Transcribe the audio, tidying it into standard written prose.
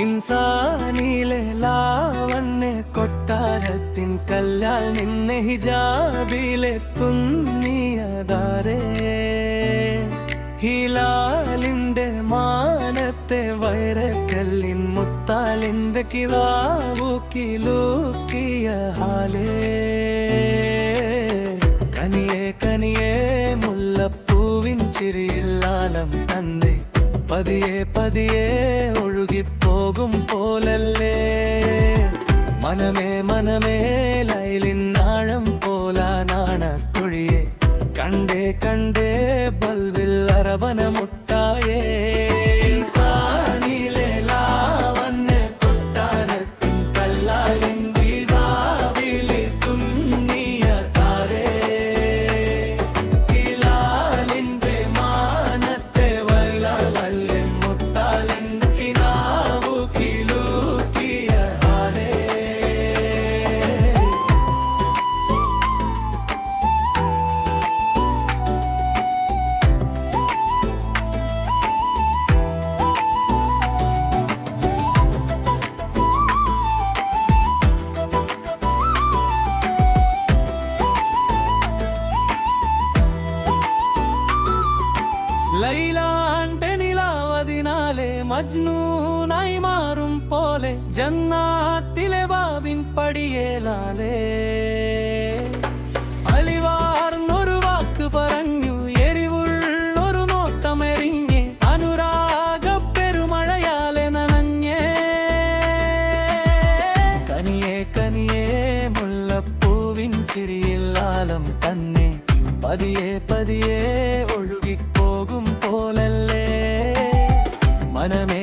ഇൻസാനിലെ ലാവണ്യ കൊട്ടാരത്തിൻ കല്ലാൽ നിന്നെ ഹിജാബിലെ തുന്നിയതാരേ ഹിലാലിന്റെ മാനത്തെ വൈരക്കല്ലിൻ മുത്താലിന്റെ കിവാവു കിലൂക്കിയ ഹാലേ കനിയേ കനിയേ മുല്ലപ്പൂവിൻ ചിരിയില്ലാലം തന്നെ പതിയെ പതിയെ ഒഴുകിപ്പോകും പോലല്ലേ മനമേ മനമേ ലൈലിൻ ആഴം പോലാനാണ കുഴിയെ കണ്ടേ കണ്ടേ ബൽവിൽ അരവന മുട്ടായേ ഇൻസാനിലെ ലാവണ്യ കൊട്ടാരത്തിൻ കല്ലാലിൻ വിവാവിലെ തുന്നിയ താരേ ഹിലാലിന്റെ മാനത്തെ വല്ലവല്ലിൻ മുത്താലിൻ കിനാവു കിലൂക്കിയ ഹാരേ ലൈലാന്റെ നിലാവതിനാലെ മജ്നൂനായി മാറും പോലെ ജന്നാത്തിലെ ബാബിൻ പടിയേലാലേ അലിവാർന്നൊരു വാക്ക് പറഞ്ഞു എരിവുള്ളൊരു നോട്ടമെറിഞ്ഞ് അനുരാഗ പെരുമഴയാലെ നനഞ്ഞേ കനിയേ കനിയേ മുല്ലപ്പൂവിൻ ചിരിയില്ലാലം തന്നെ പതിയെ പതിയെ ഒഴുകിപ്പോകും പോലല്ലേ മനമേ